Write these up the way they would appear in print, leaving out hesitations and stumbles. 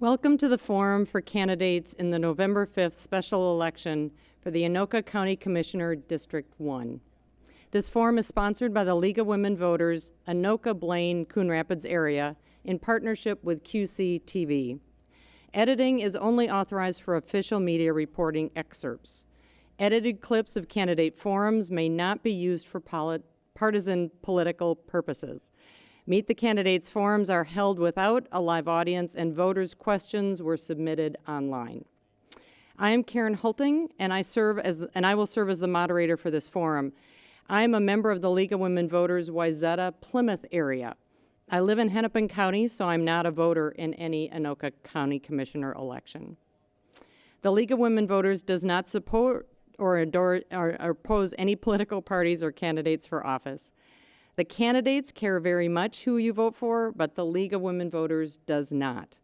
Welcome to the forum for candidates in the November 5th special election for the Anoka County Commissioner District 1. This forum is sponsored by the League of Women Voters, Anoka, Blaine, Coon Rapids area, in partnership with QCTV. Editing is only authorized for official media reporting excerpts. Edited clips of candidate forums may not be used for partisan political purposes. Meet the Candidates forums are held without a live audience, and voters' questions were submitted online. I am Karen Hulting, and I will serve as the moderator for this forum. I am a member of the League of Women Voters, Wayzata, Plymouth area. I live in Hennepin County, so I'm not a voter in any Anoka County Commissioner election. The League of Women Voters does not support or oppose any political parties or candidates for office. The candidates care very much who you vote for, but the League of Women Voters does not.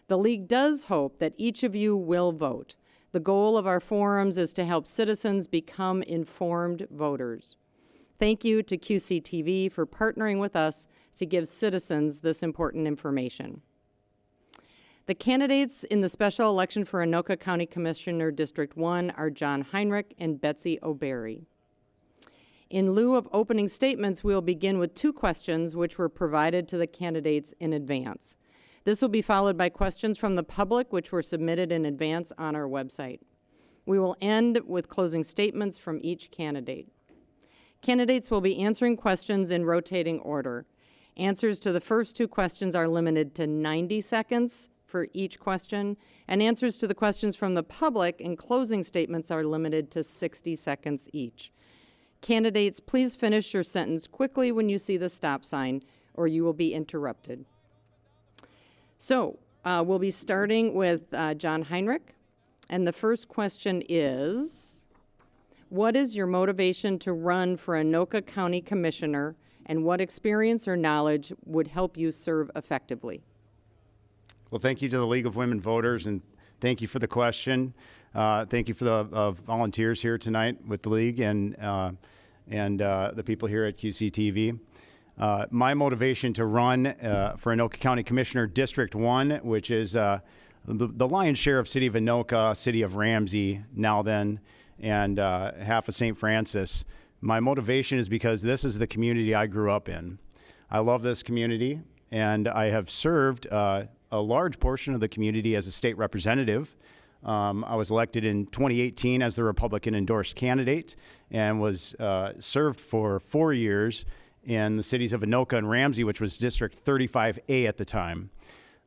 The League does hope that each of you will vote. The goal of our forums is to help citizens become informed voters. Thank you to QCTV for partnering with us to give citizens this important information. The candidates in the special election for Anoka County Commissioner District 1 are John Heinrich and Betsy O'Berry. In lieu of opening statements, we will begin with 2 questions which were provided to the candidates in advance. This will be followed by questions from the public which were submitted in advance on our website. We will end with closing statements from each candidate. Candidates will be answering questions in rotating order. Answers to the first 2 questions are limited to 90 seconds for each question, and answers to the questions from the public and closing statements are limited to 60 seconds each. Candidates, please finish your sentence quickly when you see the stop sign, or you will be interrupted. So, we'll be starting with John Heinrich, and the first question is, what is your motivation to run for Anoka County Commissioner, and what experience or knowledge would help you serve effectively? Well, thank you to the League of Women Voters, and thank you for the question. Thank you for the volunteers here tonight with the League and the people here at QCTV. My motivation to run for Anoka County Commissioner District 1, which is the lion's share of City of Anoka, City of Ramsey, now then, and half of St. Francis. My motivation is because this is the community I grew up in. I love this community, and I have served a large portion of the community as a state representative. I was elected in 2018 as the Republican-endorsed candidate and was served for 4 years in the cities of Anoka and Ramsey, which was District 35A at the time.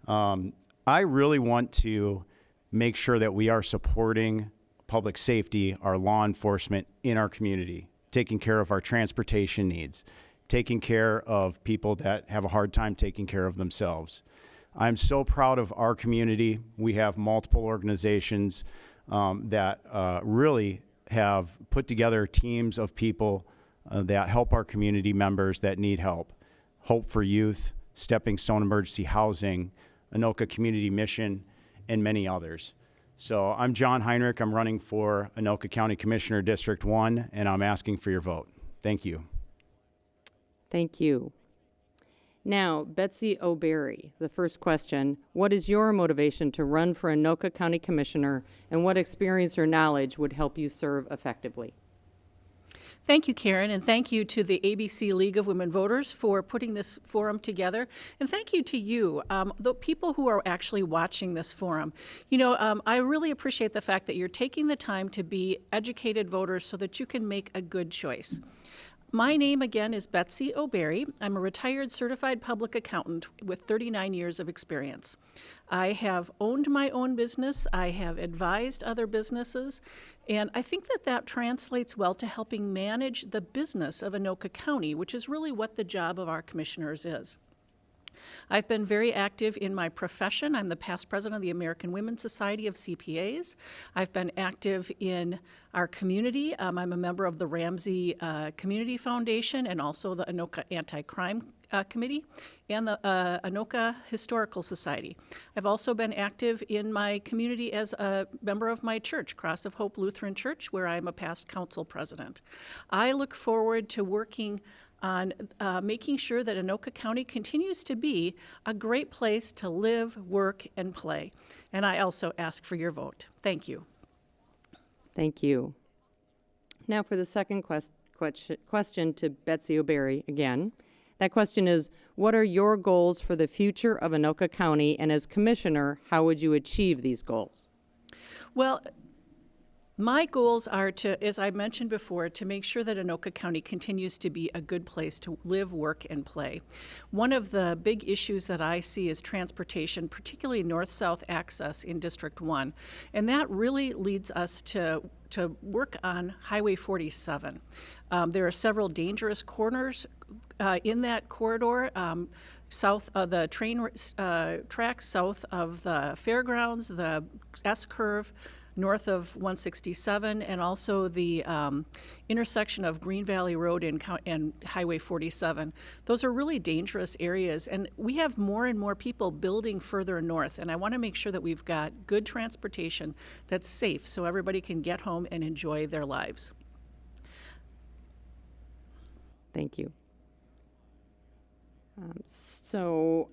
I really want to make sure that we are supporting public safety, our law enforcement in our community, taking care of our transportation needs, taking care of people that have a hard time taking care of themselves. I'm so proud of our community. We have multiple organizations that really have put together teams of people that help our community members that need help. Hope for Youth, Stepping Stone Emergency Housing, Anoka Community Mission, and many others. So I'm John Heinrich. I'm running for Anoka County Commissioner District 1, and I'm asking for your vote. Thank you. Thank you. Now, Betsy O'Berry, the first question, what is your motivation to run for Anoka County Commissioner, and what experience or knowledge would help you serve effectively? Thank you, Karen, and thank you to the ABC League of Women Voters for putting this forum together, and thank you to you, the people who are actually watching this forum. You know, I really appreciate the fact that you're taking the time to be educated voters so that you can make a good choice. My name, again, is Betsy O'Berry. I'm a retired certified public accountant with 39 years of experience. I have owned my own business. I have advised other businesses, and I think that that translates well to helping manage the business of Anoka County, which is really what the job of our commissioners is. I've been very active in my profession. I'm the past president of the American Women's Society of CPAs. I've been active in our community. I'm a member of the Ramsey Community Foundation and also the Anoka Anti-Crime Committee and the Anoka Historical Society. I've also been active in my community as a member of my church, Cross of Hope Lutheran Church, where I'm a past council president. I look forward to working on making sure that Anoka County continues to be a great place to live, work, and play. And I also ask for your vote. Thank you. Thank you. Now for the second question to Betsy O'Berry again. That question is, what are your goals for the future of Anoka County, and as commissioner, how would you achieve these goals? Well, my goals are to, as I mentioned before, to make sure that Anoka County continues to be a good place to live, work, and play. One of the big issues that I see is transportation, particularly north-south access in District 1. And that really leads us to work on Highway 47. There are several dangerous corners in that corridor, south of the train tracks, south of the fairgrounds, the S-curve, north of 167, and also the intersection of Green Valley Road and Highway 47. Those are really dangerous areas, and we have more and more people building further north, and I want to make sure that we've got good transportation that's safe so everybody can get home and enjoy their lives. Thank you.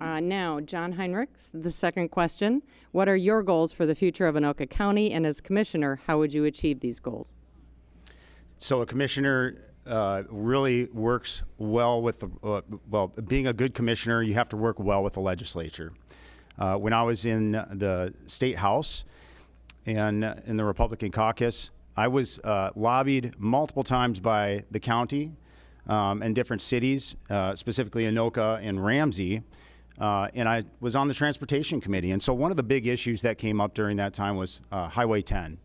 Now, John Heinrich, the second question. What are your goals for the future of Anoka County, and as commissioner, how would you achieve these goals? So a commissioner really works well with the, being a good commissioner, you have to work well with the legislature. When I was in the state house and in the Republican caucus, I was lobbied multiple times by the county and different cities, specifically Anoka and Ramsey, and I was on the transportation committee. And so one of the big issues that came up during that time was Highway 10.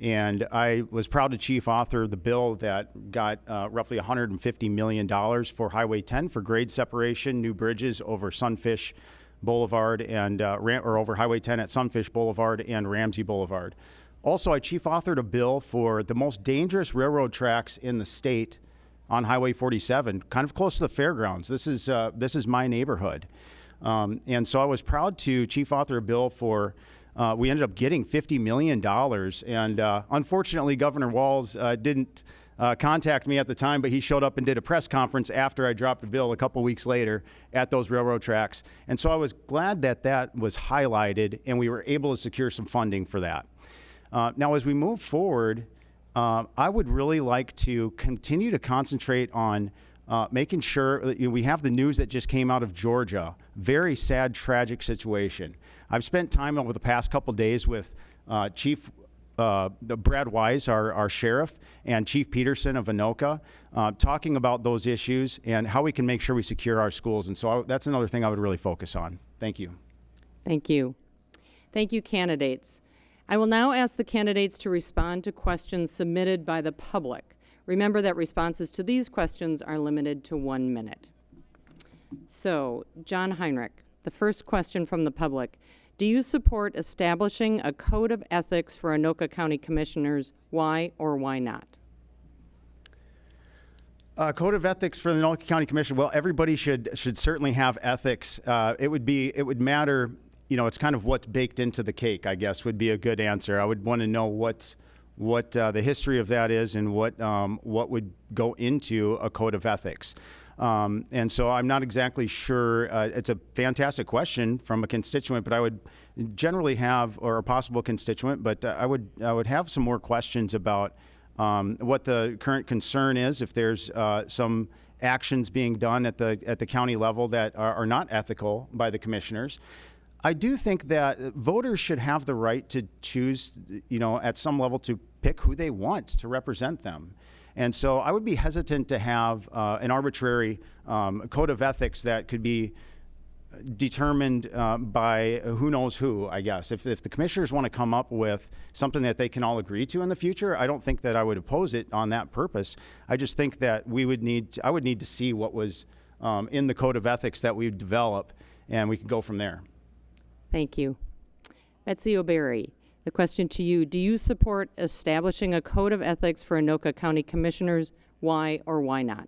And I was proud to chief author the bill that got roughly $150 million for Highway 10 for grade separation, new bridges over Sunfish Boulevard and or over Highway 10 at Sunfish Boulevard and Ramsey Boulevard. Also, I chief authored a bill for the most dangerous railroad tracks in the state on Highway 47, kind of close to the fairgrounds. This is my neighborhood. And so I was proud to chief author a bill for, we ended up getting $50 million. And unfortunately, Governor Walz didn't contact me at the time, but he showed up and did a press conference after I dropped a bill a couple weeks later at those railroad tracks. And so I was glad that that was highlighted and we were able to secure some funding for that. Now, as we move forward, I would really like to continue to concentrate on making sure that we have the news that just came out of Georgia. Very sad, tragic situation. I've spent time over the past couple days with Chief Brad Wise, our sheriff, and Chief Peterson of Anoka, talking about those issues and how we can make sure we secure our schools. And so that's another thing I would really focus on. Thank you. Thank you. Thank you, candidates. I will now ask the candidates to respond to questions submitted by the public. Remember that responses to these questions are limited to 1 minute. So, John Heinrich, the first question from the public. Do you support establishing a code of ethics for Anoka County Commissioners? Why or why not? Code of ethics for the Anoka County Commission. Well, everybody should certainly have ethics. It would matter. It's kind of what's baked into the cake, I guess, would be a good answer. I would want to know what the history of that is and what would go into a code of ethics. And so I'm not exactly sure. It's a fantastic question from a constituent, but I would generally have, or a possible constituent, but I would have some more questions about what the current concern is, if there's some actions being done at the county level that are not ethical by the commissioners. I do think that voters should have the right to choose, at some level to pick who they want to represent them. And so I would be hesitant to have an arbitrary code of ethics that could be determined by who knows who, I guess. If the commissioners want to come up with something that they can all agree to in the future, I don't think that I would oppose it on that purpose. I just think that I would need to see what was in the code of ethics that we develop, and we can go from there. Thank you. Betsy O'Berry, the question to you. Do you support establishing a code of ethics for Anoka County Commissioners? Why or why not?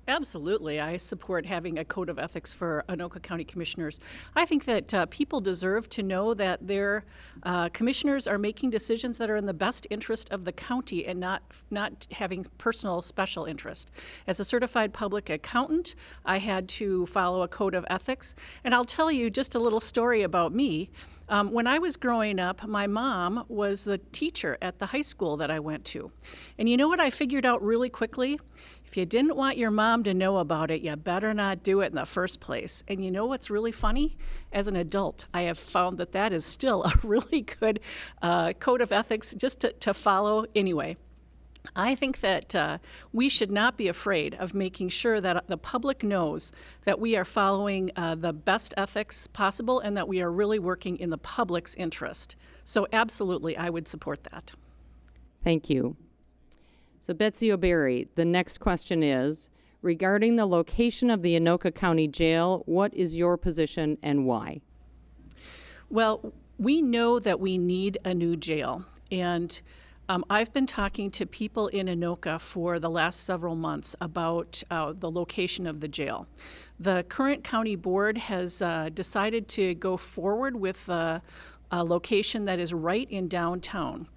Absolutely. I support having a code of ethics for Anoka County commissioners. I think that people deserve to know that their commissioners are making decisions that are in the best interest of the county and not having personal special interest. As a certified public accountant, I had to follow a code of ethics. And I'll tell you just a little story about me. When I was growing up, my mom was the teacher at the high school that I went to. And you know what I figured out really quickly? If you didn't want your mom to know about it, you better not do it in the first place. And you know what's really funny? As an adult, I have found that that is still a really good code of ethics just to follow anyway. I think that we should not be afraid of making sure that the public knows that we are following the best ethics possible and that we are really working in the public's interest. So absolutely, I would support that. Thank you. So Betsy O'Berry, the next question is, regarding the location of the Anoka County Jail, what is your position and why? Well, we know that we need a new jail, and I've been talking to people in Anoka for the last several months about the location of the jail. The current county board has decided to go forward with a location that is right in downtown.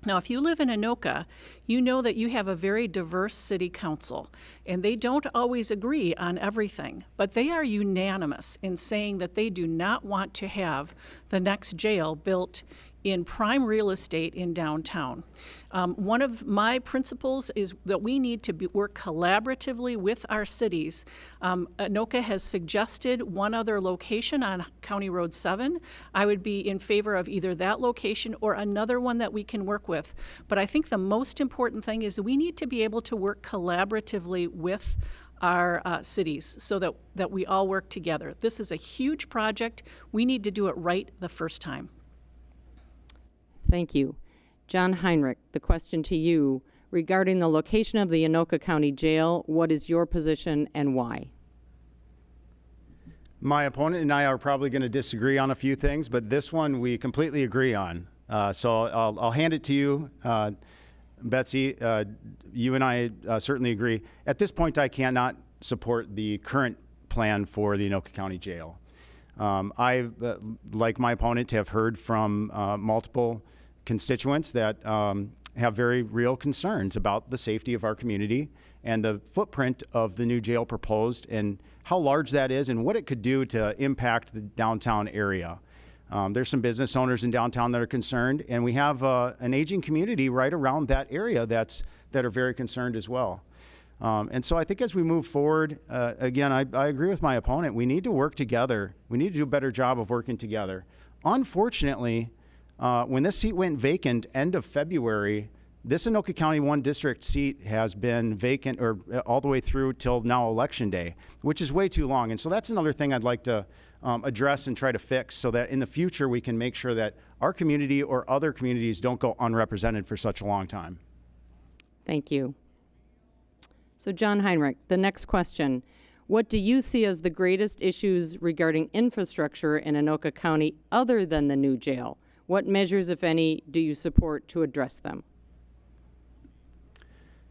Now, if you live in Anoka, you know that you have a very diverse city council, and they don't always agree on everything, but they are unanimous in saying that they do not want to have the next jail built in prime real estate in downtown. One of my principles is that we need to work collaboratively with our cities. Anoka has suggested one other location on County Road 7. I would be in favor of either that location or another one that we can work with. But I think the most important thing is we need to be able to work collaboratively with our cities so that we all work together. This is a huge project. We need to do it right the first time. Thank you. John Heinrich, the question to you, regarding the location of the Anoka County Jail, what is your position and why? My opponent and I are probably going to disagree on a few things, but this one we completely agree on. So I'll hand it to you, Betsy. You and I certainly agree. At this point, I cannot support the current plan for the Anoka County Jail. I, like my opponent, have heard from multiple constituents that have very real concerns about the safety of our community and the footprint of the new jail proposed and how large that is and what it could do to impact the downtown area. There's some business owners in downtown that are concerned, and we have an aging community right around that area that are very concerned as well. And so I think as we move forward, again, I agree with my opponent. We need to work together. We need to do a better job of working together. Unfortunately, when this seat went vacant end of February, this Anoka County 1 district seat has been vacant or all the way through till now election day, which is way too long. And so that's another thing I'd like to address and try to fix so that in the future we can make sure that our community or other communities don't go unrepresented for such a long time. Thank you. So John Heinrich, the next question. What do you see as the greatest issues regarding infrastructure in Anoka County other than the new jail? What measures, if any, do you support to address them?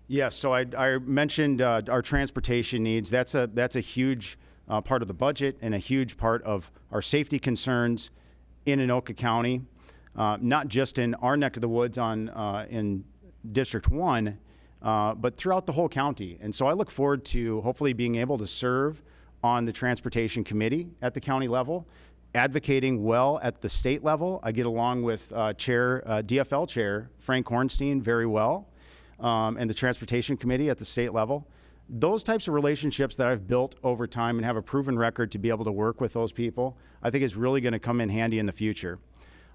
Yes, so I mentioned our transportation needs. That's a huge part of the budget and a huge part of our safety concerns in Anoka County, not just in our neck of the woods in District 1, but throughout the whole county. And so I look forward to hopefully being able to serve on the Transportation Committee at the county level, advocating well at the state level. I get along with DFL Chair Frank Hornstein very well, and the Transportation Committee at the state level. Those types of relationships that I've built over time and have a proven record to be able to work with those people, I think is really going to come in handy in the future.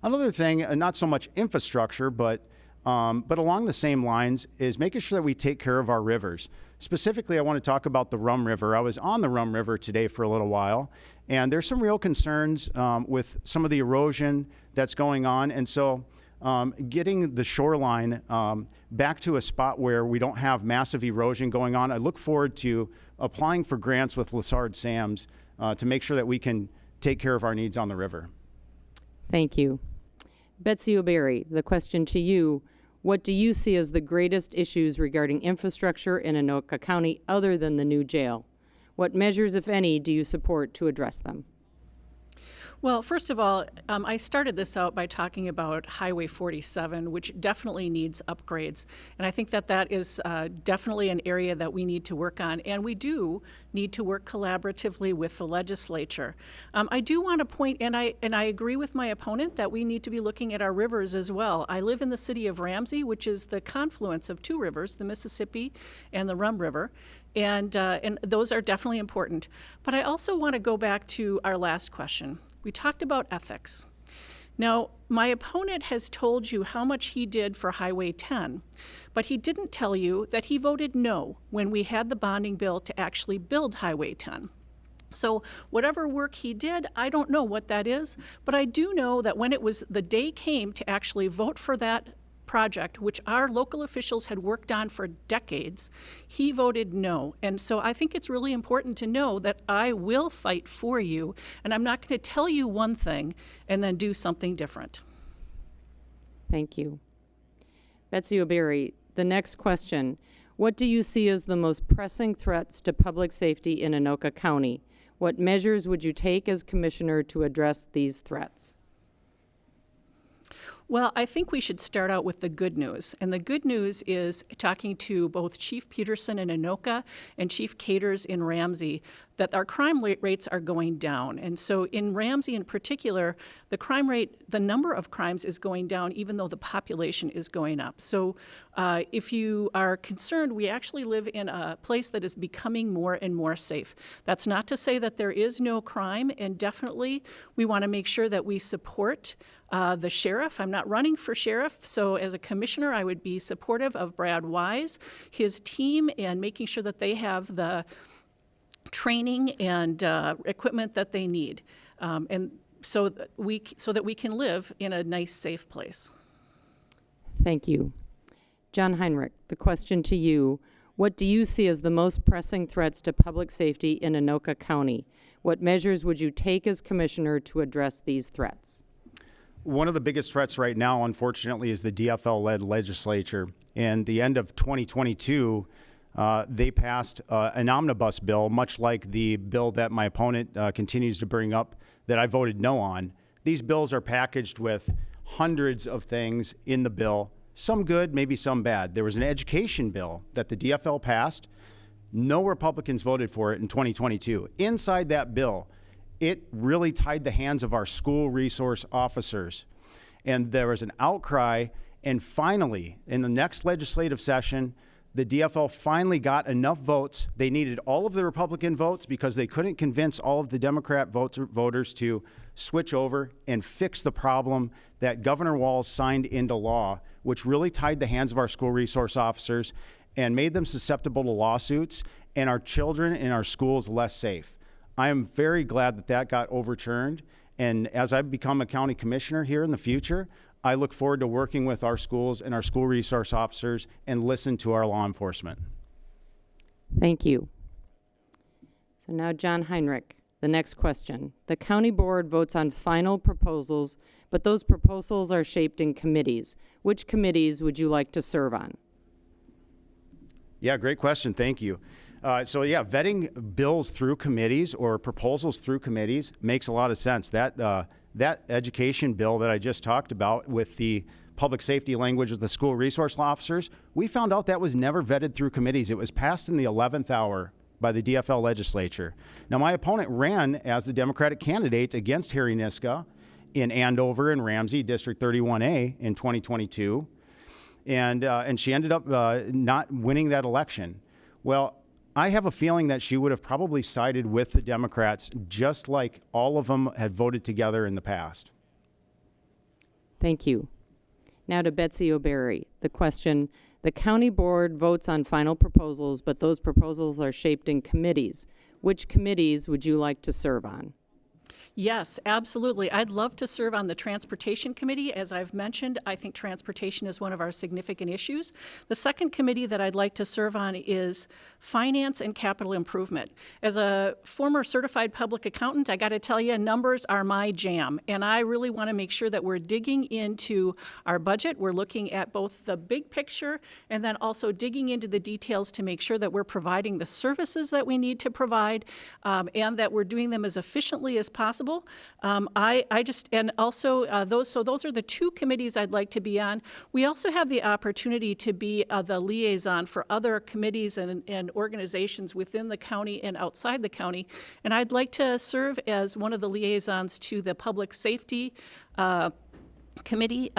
Another thing, not so much infrastructure, but along the same lines, is making sure that we take care of our rivers. Specifically, I want to talk about the Rum River. I was on the Rum River today for a little while, and there's some real concerns with some of the erosion that's going on. And so getting the shoreline back to a spot where we don't have massive erosion going on, I look forward to applying for grants with Lessard Sams to make sure that we can take care of our needs on the river. Thank you. Betsy O'Berry, the question to you. What do you see as the greatest issues regarding infrastructure in Anoka County other than the new jail? What measures, if any, do you support to address them? Well, first of all, I started this out by talking about Highway 47, which definitely needs upgrades. And I think that that is definitely an area that we need to work on. And we do need to work collaboratively with the legislature. I do want to point, and I agree with my opponent, that we need to be looking at our rivers as well. I live in the city of Ramsey, which is the confluence of two rivers, the Mississippi and the Rum River. And those are definitely important. But I also want to go back to our last question. We talked about ethics. Now, my opponent has told you how much he did for Highway 10, but he didn't tell you that he voted no when we had the bonding bill to actually build Highway 10. So whatever work he did, I don't know what that is, but I do know that when it was the day came to actually vote for that project, which our local officials had worked on for decades, he voted no. And so I think it's really important to know that I will fight for you, and I'm not going to tell you one thing and then do something different. Thank you. Betsy O'Berry, the next question. What do you see as the most pressing threats to public safety in Anoka County? What measures would you take as commissioner to address these threats? Well, I think we should start out with the good news. And the good news is talking to both Chief Peterson in Anoka and Chief Caters in Ramsey that our crime rates are going down. And so in Ramsey in particular, the crime rate, the number of crimes is going down even though the population is going up. So if you are concerned, we actually live in a place that is becoming more and more safe. That's not to say that there is no crime, and definitely we want to make sure that we support the sheriff. I'm not running for sheriff, so as a commissioner, I would be supportive of Brad Wise, his team, and making sure that they have the training and equipment that they need, and so that we can live in a nice, safe place. Thank you. John Heinrich, the question to you. What do you see as the most pressing threats to public safety in Anoka County? What measures would you take as commissioner to address these threats? One of the biggest threats right now, unfortunately, is the DFL-led legislature. In the end of 2022, they passed an omnibus bill, much like the bill that my opponent continues to bring up that I voted no on. These bills are packaged with hundreds of things in the bill, some good, maybe some bad. There was an education bill that the DFL passed. No Republicans voted for it in 2022. Inside that bill, it really tied the hands of our school resource officers. And there was an outcry, and finally, in the next legislative session, the DFL finally got enough votes. They needed all of the Republican votes because they couldn't convince all of the Democrat voters to switch over and fix the problem that Governor Walz signed into law, which really tied the hands of our school resource officers and made them susceptible to lawsuits and our children in our schools less safe. I am very glad that that got overturned, and as I become a county commissioner here in the future, I look forward to working with our schools and our school resource officers and listen to our law enforcement. Thank you. So now John Heinrich, the next question. The county board votes on final proposals, but those proposals are shaped in committees. Which committees would you like to serve on? Yeah, great question. Thank you. So yeah, vetting bills through committees or proposals through committees makes a lot of sense. That education bill that I just talked about with the public safety language with the school resource officers, we found out that was never vetted through committees. It was passed in the 11th hour by the DFL legislature. Now, my opponent ran as the Democratic candidate against Harry Niska in Andover and Ramsey, District 31A in 2022, and she ended up not winning that election. Well, I have a feeling that she would have probably sided with the Democrats, just like all of them had voted together in the past. Thank you. Now to Betsy O'Berry. The question, the county board votes on final proposals, but those proposals are shaped in committees. Which committees would you like to serve on? Yes, absolutely. I'd love to serve on the Transportation Committee. As I've mentioned, I think transportation is one of our significant issues. The second committee that I'd like to serve on is Finance and Capital Improvement. As a former certified public accountant, I got to tell you, numbers are my jam, and I really want to make sure that we're digging into our budget. We're looking at both the big picture and then also digging into the details to make sure that we're providing the services that we need to provide, and that we're doing them as efficiently as possible. And also those are the two committees I'd like to be on. We also have the opportunity to be the liaison for other committees and organizations within the county and outside the county. And I'd like to serve as one of the liaisons to the Public Safety Committee.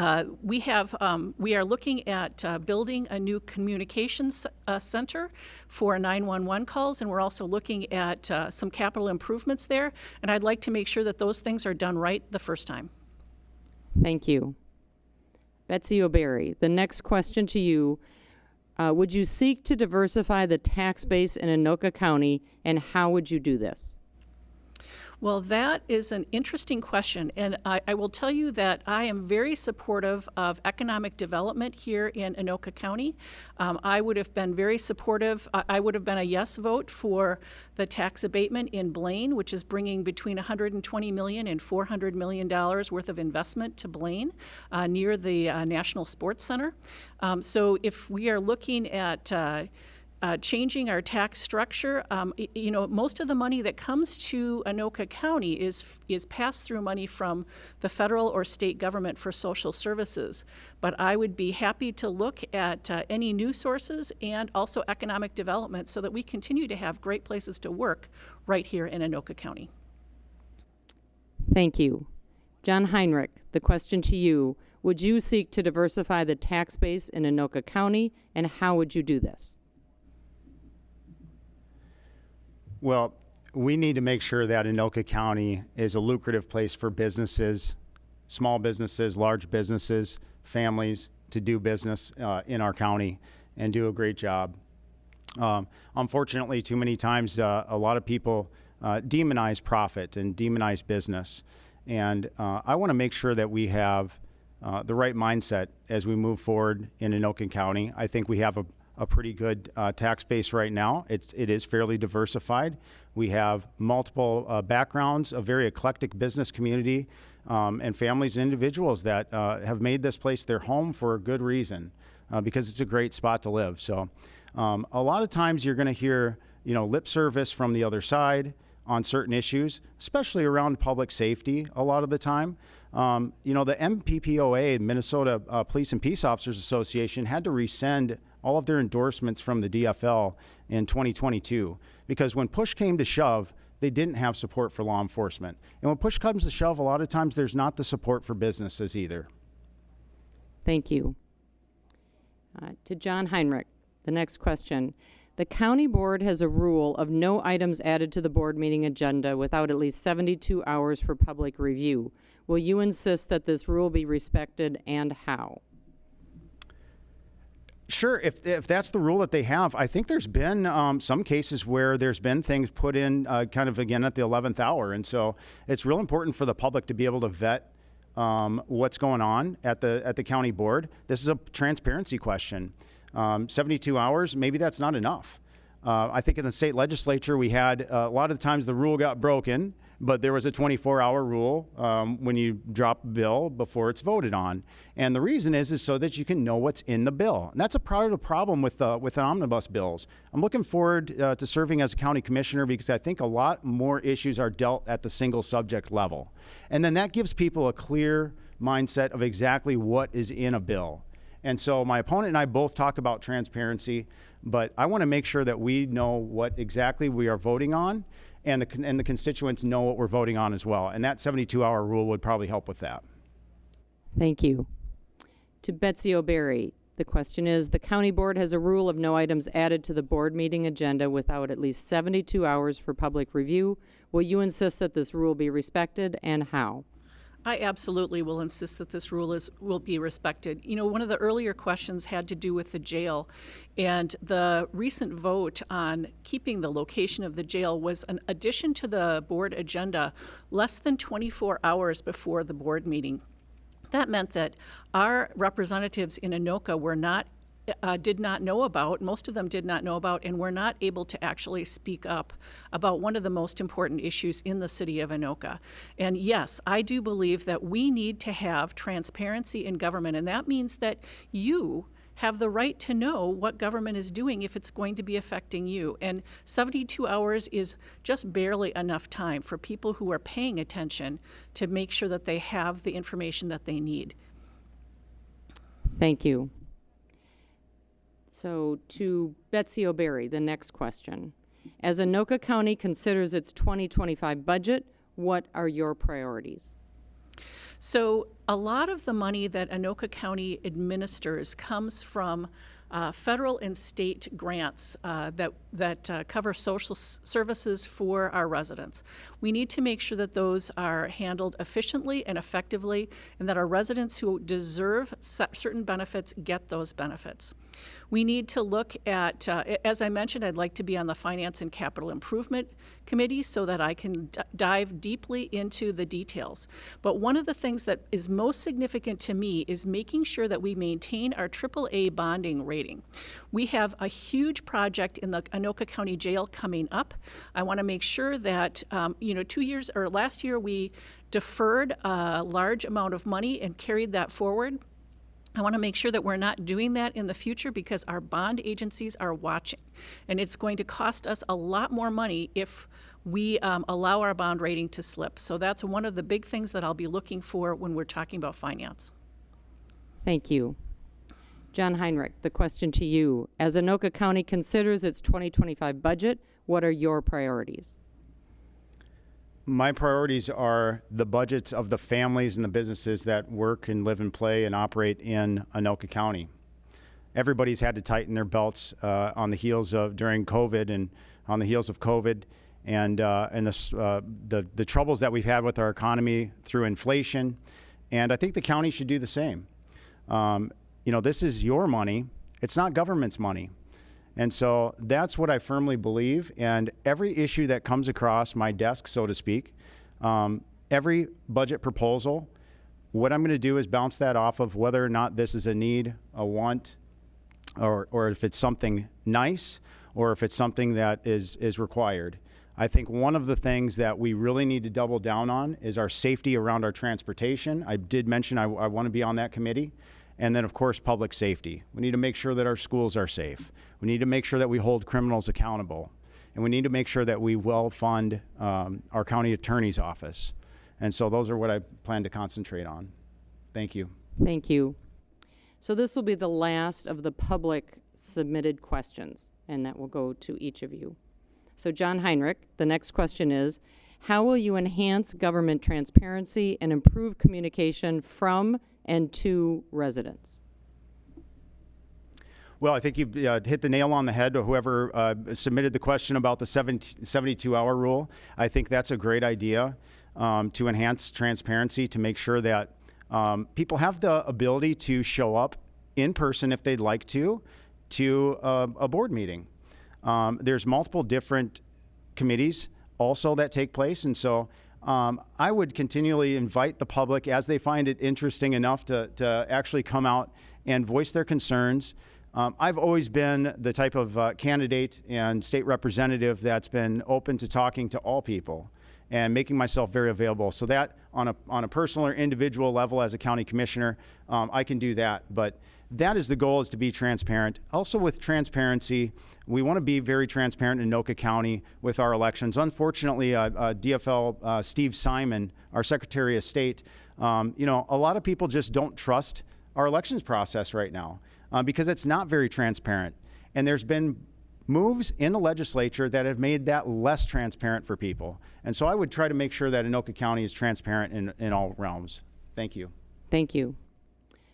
We are looking at building a new communications center for 911 calls, and we're also looking at some capital improvements there. And I'd like to make sure that those things are done right the first time. Thank you. Betsy O'Barry, the next question to you. Would you seek to diversify the tax base in Anoka County, and how would you do this? Well, that is an interesting question, and I will tell you that I am very supportive of economic development here in Anoka County. I would have been very supportive. I would have been a yes vote for the tax abatement in Blaine, which is bringing between $120 million and $400 million worth of investment to Blaine near the National Sports Center. So if we are looking at changing our tax structure, most of the money that comes to Anoka County is pass-through money from the federal or state government for social services. But I would be happy to look at any new sources and also economic development so that we continue to have great places to work right here in Anoka County. Thank you. John Heinrich, the question to you. Would you seek to diversify the tax base in Anoka County, and how would you do this? Well, we need to make sure that Anoka County is a lucrative place for businesses, small businesses, large businesses, families to do business in our county and do a great job. Unfortunately, too many times a lot of people demonize profit and demonize business. And I want to make sure that we have the right mindset as we move forward in Anoka County. I think we have a pretty good tax base right now. It is fairly diversified. We have multiple backgrounds, a very eclectic business community, and families and individuals that have made this place their home for a good reason, because it's a great spot to live. So a lot of times you're going to hear, lip service from the other side on certain issues, especially around public safety a lot of the time. The MPPOA, Minnesota Police and Peace Officers Association, had to rescind all of their endorsements from the DFL in 2022 because when push came to shove, they didn't have support for law enforcement. And when push comes to shove, a lot of times there's not the support for businesses either. Thank you. To John Heinrich, the next question. The county board has a rule of no items added to the board meeting agenda without at least 72 hours for public review. Will you insist that this rule be respected, and how? Sure, if that's the rule that they have, I think there's been some cases where there's been things put in kind of again at the 11th hour. And so it's real important for the public to be able to vet what's going on at the county board. This is a transparency question. 72 hours, maybe that's not enough. I think in the state legislature, we had a lot of times the rule got broken, but there was a 24-hour rule when you drop a bill before it's voted on. And the reason is so that you can know what's in the bill. And that's a part of the problem with omnibus bills. I'm looking forward to serving as a county commissioner because I think a lot more issues are dealt at the single subject level. And then that gives people a clear mindset of exactly what is in a bill. And so my opponent and I both talk about transparency, but I want to make sure that we know what exactly we are voting on, and the constituents know what we're voting on as well. And that 72-hour rule would probably help with that. Thank you. To Betsy O'Barry, the question is, the county board has a rule of no items added to the board meeting agenda without at least 72 hours for public review. Will you insist that this rule be respected, and how? I absolutely will insist that this rule will be respected. You know, one of the earlier questions had to do with the jail, and the recent vote on keeping the location of the jail was an addition to the board agenda less than 24 hours before the board meeting. That meant that our representatives in Anoka did not know about, most of them did not know about, and were not able to actually speak up about one of the most important issues in the city of Anoka. And yes, I do believe that we need to have transparency in government, and that means that you have the right to know what government is doing if it's going to be affecting you. And 72 hours is just barely enough time for people who are paying attention to make sure that they have the information that they need. Thank you. So to Betsy O'Berry, the next question. As Anoka County considers its 2025 budget, what are your priorities? So a lot of the money that Anoka County administers comes from federal and state grants that cover social services for our residents. We need to make sure that those are handled efficiently and effectively, and that our residents who deserve certain benefits get those benefits. We need to look at, as I mentioned, I'd like to be on the Finance and Capital Improvement Committee so that I can dive deeply into the details. But one of the things that is most significant to me is making sure that we maintain our AAA bonding rating. We have a huge project in the Anoka County Jail coming up. I want to make sure that, last year we deferred a large amount of money and carried that forward. I want to make sure that we're not doing that in the future because our bond agencies are watching. And it's going to cost us a lot more money if we allow our bond rating to slip. So that's one of the big things that I'll be looking for when we're talking about finance. Thank you. John Heinrich, the question to you. As Anoka County considers its 2025 budget, what are your priorities? My priorities are the budgets of the families and the businesses that work and live and play and operate in Anoka County. Everybody's had to tighten their belts on the heels of during COVID and on the heels of COVID and the troubles that we've had with our economy through inflation. And I think the county should do the same. This is your money. It's not government's money. And so that's what I firmly believe. And every issue that comes across my desk, so to speak, every budget proposal, what I'm going to do is bounce that off of whether or not this is a need, a want, or if it's something nice, or if it's something that is required. I think one of the things that we really need to double down on is our safety around our transportation. I did mention I want to be on that committee. And then, of course, public safety. We need to make sure that our schools are safe. We need to make sure that we hold criminals accountable. And we need to make sure that we well fund our county attorney's office. And so those are what I plan to concentrate on. Thank you. Thank you. So this will be the last of the public submitted questions, and that will go to each of you. So John Heinrich, the next question is, how will you enhance government transparency and improve communication from and to residents? Well, I think you hit the nail on the head, or whoever submitted the question about the 72-hour rule. I think that's a great idea to enhance transparency, to make sure that people have the ability to show up in person if they'd like to a board meeting. There's multiple different committees also that take place, and so I would continually invite the public, as they find it interesting enough, to actually come out and voice their concerns. I've always been the type of candidate and state representative that's been open to talking to all people and making myself very available. So that on a personal or individual level as a county commissioner, I can do that. But that is the goal, is to be transparent. Also with transparency, we want to be very transparent in Anoka County with our elections. Unfortunately, DFL Steve Simon, our Secretary of State, a lot of people just don't trust our elections process right now because it's not very transparent. And there's been moves in the legislature that have made that less transparent for people. And so I would try to make sure that Anoka County is transparent in all realms. Thank you. Thank you.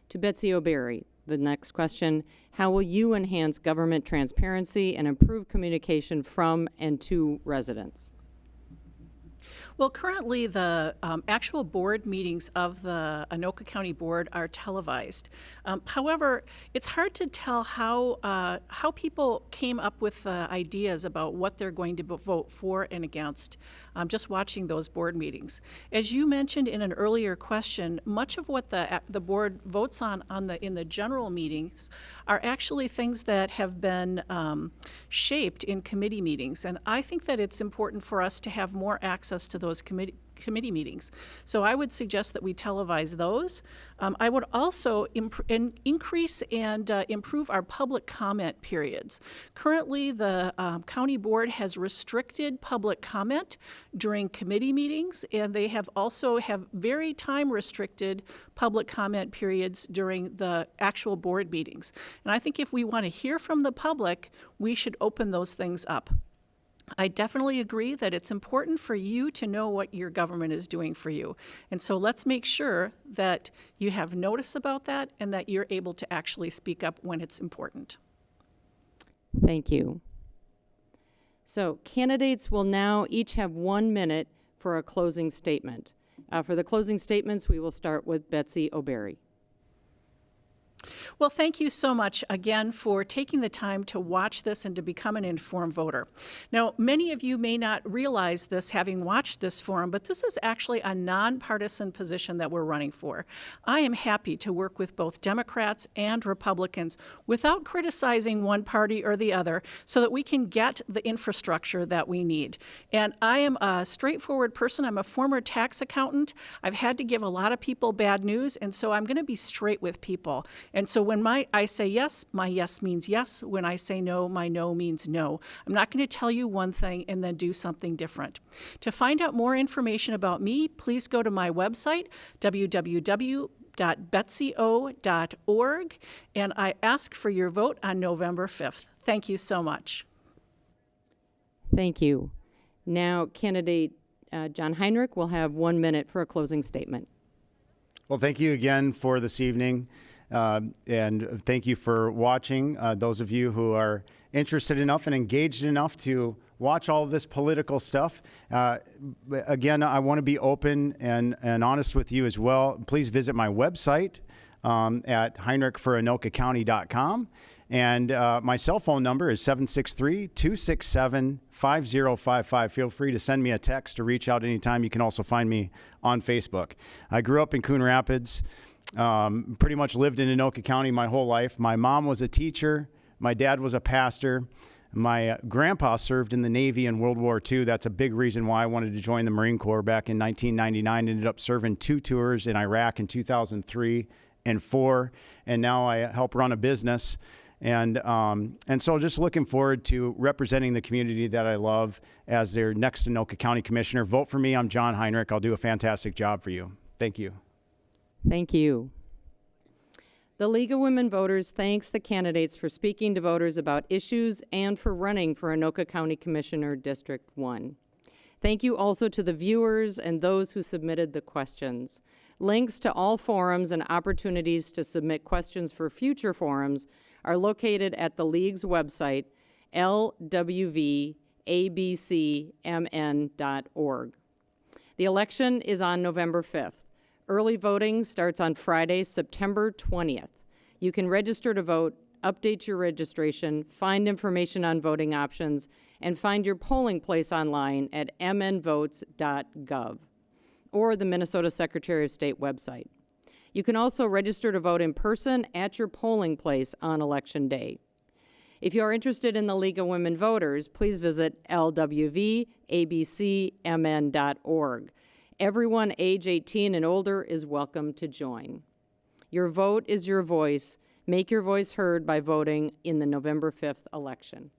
To Betsy O'Berry, the next question, how will you enhance government transparency and improve communication from and to residents? Well, currently, the actual board meetings of the Anoka County Board are televised. However, it's hard to tell how people came up with ideas about what they're going to vote for and against, just watching those board meetings. As you mentioned in an earlier question, much of what the board votes on in the general meetings are actually things that have been shaped in committee meetings. And I think that it's important for us to have more access to those committee meetings. So I would suggest that we televise those. I would also increase and improve our public comment periods. Currently, the county board has restricted public comment during committee meetings, and they have also have very time-restricted public comment periods during the actual board meetings. And I think if we want to hear from the public, we should open those things up. I definitely agree that it's important for you to know what your government is doing for you. And so let's make sure that you have notice about that and that you're able to actually speak up when it's important. Thank you. So candidates will now each have 1 minute for a closing statement. For the closing statements, we will start with Betsy O'Berry. Well, thank you so much again for taking the time to watch this and to become an informed voter. Now, many of you may not realize this having watched this forum, but this is actually a nonpartisan position that we're running for. I am happy to work with both Democrats and Republicans without criticizing one party or the other so that we can get the infrastructure that we need. And I am a straightforward person. I'm a former tax accountant. I've had to give a lot of people bad news, and so I'm going to be straight with people. And so when I say yes, my yes means yes. When I say no, my no means no. I'm not going to tell you one thing and then do something different. To find out more information about me, please go to my website, www.betsyo.org, and I ask for your vote on November 5th. Thank you so much. Thank you. Now, candidate John Heinrich will have 1 minute for a closing statement. Well, thank you again for this evening. And thank you for watching. Those of you who are interested enough and engaged enough to watch all of this political stuff. Again, I want to be open and honest with you as well. Please visit my website at heinrichforanokacounty.com. And my cell phone number is 763-267-5055. Feel free to send me a text or reach out anytime. You can also find me on Facebook. I grew up in Coon Rapids. Pretty much lived in Anoka County my whole life. My mom was a teacher. My dad was a pastor. My grandpa served in the Navy in World War II. That's a big reason why I wanted to join the Marine Corps back in 1999. Ended up serving 2 tours in Iraq in 2003 and 4. And now I help run a business. And so just looking forward to representing the community that I love as their next Anoka County Commissioner. Vote for me. I'm John Heinrich. I'll do a fantastic job for you. Thank you. Thank you. The League of Women Voters thanks the candidates for speaking to voters about issues and for running for Anoka County Commissioner District 1. Thank you also to the viewers and those who submitted the questions. Links to all forums and opportunities to submit questions for future forums are located at the League's website, lwvabcmn.org. The election is on November 5th. Early voting starts on Friday, September 20th. You can register to vote, update your registration, find information on voting options, and find your polling place online at mnvotes.gov or the Minnesota Secretary of State website. You can also register to vote in person at your polling place on Election Day. If you are interested in the League of Women Voters, please visit lwvabcmn.org. Everyone age 18 and older is welcome to join. Your vote is your voice. Make your voice heard by voting in the November 5th election.